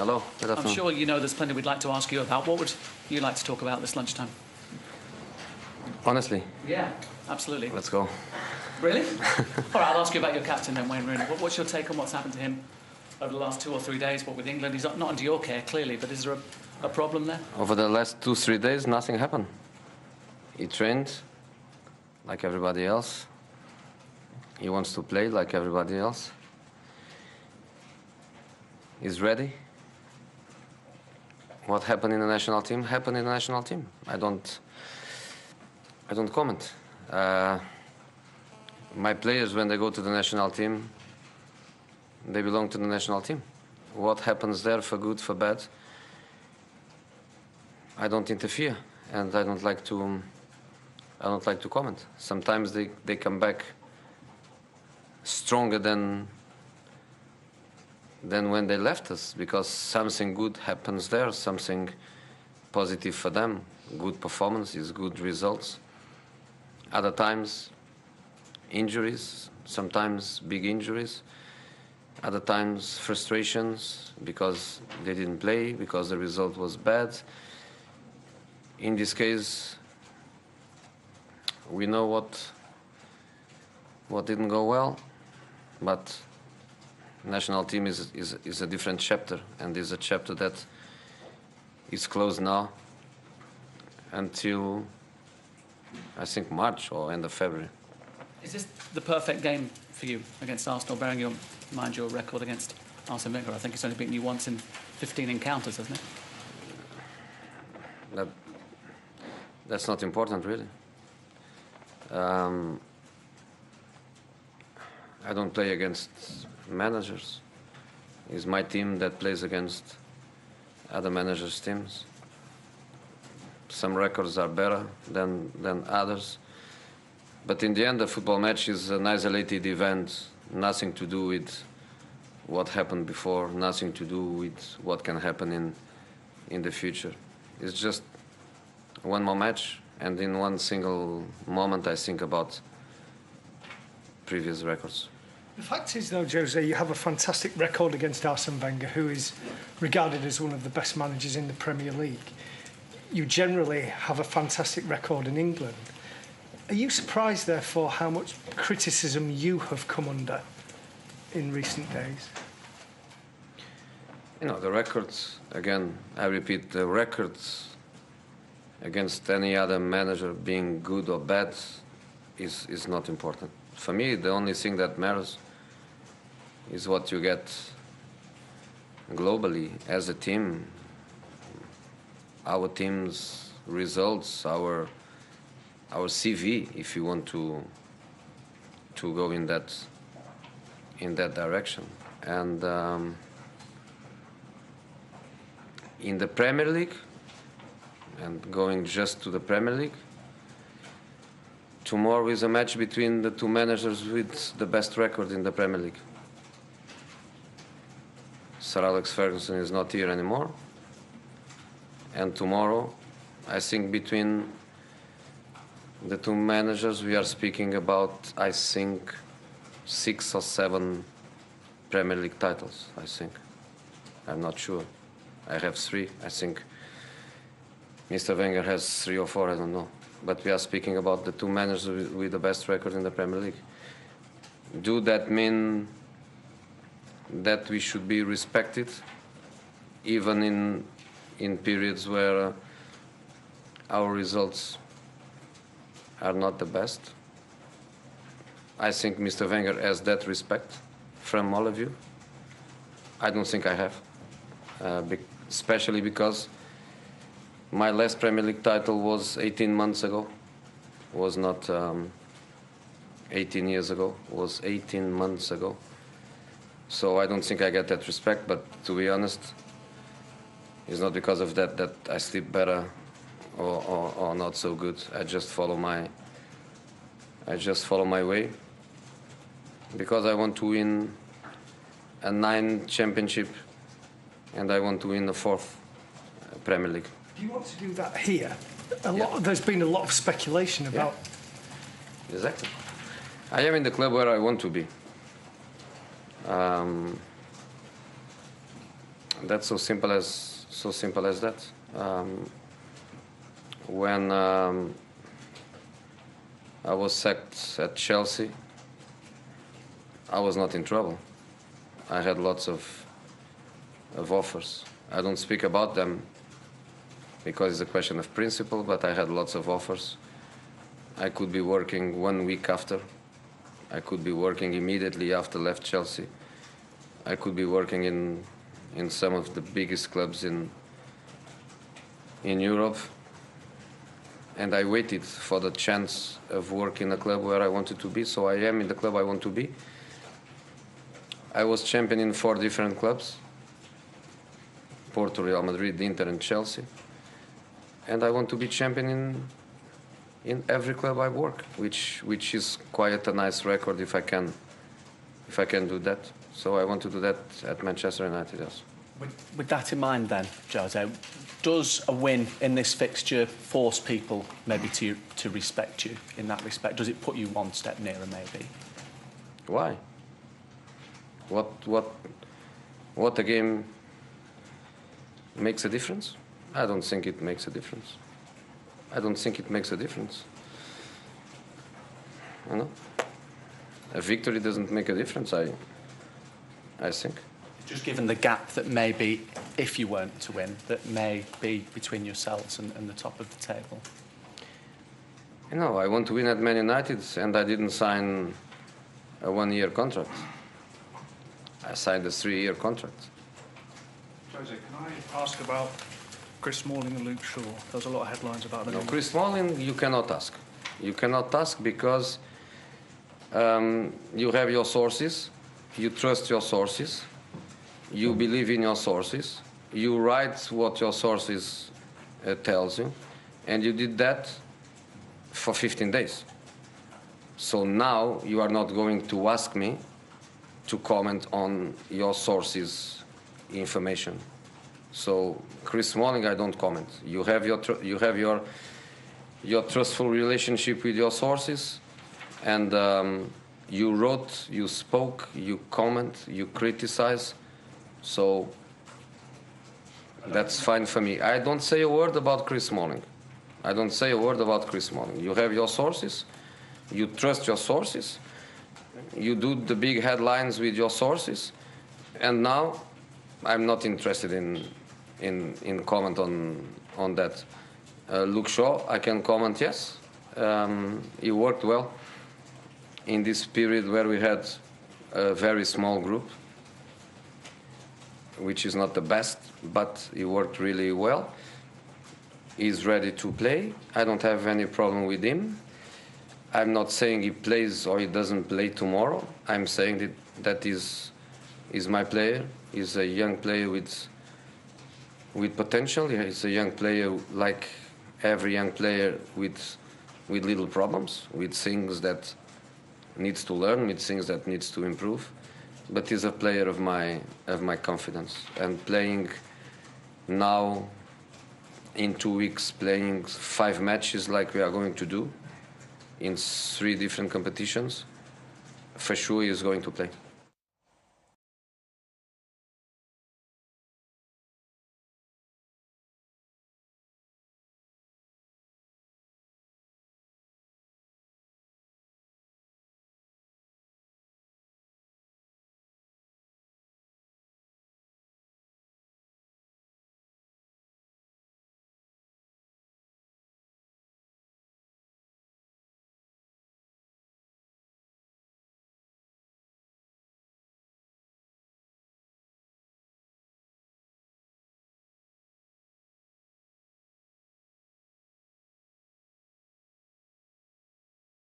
Hello, good I'm afternoon. sure you know there's plenty we'd like to ask you about. What would you like to talk about this lunchtime? Honestly, Yeah, absolutely. let's go. Really? All right, I'll ask you about your captain then, Wayne Rooney. What's your take on what's happened to him over the last 2 or 3 days? What with England? He's not under your care, clearly, but is there a problem there? Over the last 2-3 days, nothing happened. He trained like everybody else. He wants to play like everybody else. He's ready. What happened in the national team happened in the national team. I don't comment. My players, when they go to the national team, they belong to the national team. What happens there, for good, for bad, I don't interfere, and I don't like to comment. Sometimes they come back stronger than when they left us, because something good happens there, something positive for them, good performances, good results. Other times, injuries, sometimes big injuries. Other times, frustrations because they didn't play, because the result was bad. In this case, we know what didn't go well, but national team is a different chapter, and is a chapter that is closed now until, I think, March or end of February. Is this the perfect game for you against Arsenal, bearing in mind your record against Arsene Wenger? I think he's only beaten you once in 15 encounters, hasn't he? That's not important, really. I don't play against managers. It's my team that plays against other managers' teams. Some records are better than others. But in the end, a football match is an isolated event, nothing to do with what happened before, nothing to do with what can happen in the future. It's just one more match, and in one single moment I think about previous records. The fact is, though, Jose, you have a fantastic record against Arsene Wenger, who is regarded as one of the best managers in the Premier League. You generally have a fantastic record in England. Are you surprised, therefore, how much criticism you have come under in recent days? You know, the records, again, I repeat, the records against any other manager being good or bad is not important. For me, the only thing that matters is what you get globally as a team. Our team's results, our CV, if you want to go in that direction. And in the Premier League, and going just to the Premier League, tomorrow is a match between the two managers with the best record in the Premier League. Sir Alex Ferguson is not here anymore. And tomorrow, I think between the two managers, we are speaking about, I think, 6 or 7 Premier League titles, I think. I'm not sure. I have 3. I think Mr. Wenger has 3 or 4, I don't know. But we are speaking about the two managers with the best record in the Premier League. Do that mean that we should be respected, even in periods where our results are not the best? I think Mr. Wenger has that respect from all of you. I don't think I have, especially because my last Premier League title was 18 months ago, was not 18 years ago, was 18 months ago. So I don't think I get that respect, but to be honest, it's not because of that I sleep better or not so good. I just follow my way, because I want to win a 9th championship, and I want to win the 4th Premier League. Do you want to do that here? There's been a lot of speculation about... Yeah. Exactly. I am in the club where I want to be. That's so simple as that. When I was sacked at Chelsea, I was not in trouble. I had lots of offers. I don't speak about them because it's a question of principle, but I had lots of offers. I could be working 1 week after. I could be working immediately after left Chelsea. I could be working in some of the biggest clubs in Europe. And I waited for the chance of work in a club where I wanted to be, so I am in the club I want to be. I was champion in 4 different clubs: Porto, Real Madrid, Inter and Chelsea. And I want to be champion in every club I work, which is quite a nice record if I can do that. So I want to do that at Manchester United, yes. With that in mind then, Jose, does a win in this fixture force people maybe to respect you in that respect? Does it put you one step nearer maybe? Why? What a game makes a difference? I don't think it makes a difference. I don't think it makes a difference. You know? A victory doesn't make a difference, I think. Just given the gap that maybe, if you weren't to win, that may be between yourselves and the top of the table. You know, I want to win at Man United, and I didn't sign a 1-year contract. I signed a 3-year contract. Jose, can I ask about Chris Smalling and Luke Shaw? There's a lot of headlines about them. No, Chris Smalling, you cannot ask. You cannot ask because you have your sources, you trust your sources, you believe in your sources, you write what your sources tells you, and you did that for 15 days. So now you are not going to ask me to comment on your sources' information. So Chris Smalling, I don't comment. You have your trustful relationship with your sources, and you wrote, you spoke, you comment, you criticize. So that's fine for me. I don't say a word about Chris Smalling. I don't say a word about Chris Smalling. You have your sources. You trust your sources. You do the big headlines with your sources. And now I'm not interested in comment on that. Luke Shaw, I can comment, yes. He worked well in this period where we had a very small group, which is not the best, but he worked really well. He's ready to play. I don't have any problem with him. I'm not saying he plays or he doesn't play tomorrow. I'm saying that is my player. He's a young player with potential. He's a young player like every young player with little problems, with things that needs to learn, with things that needs to improve. But he's a player of my confidence. And playing now in 2 weeks, playing 5 matches like we are going to do in 3 different competitions, for sure he is going to play.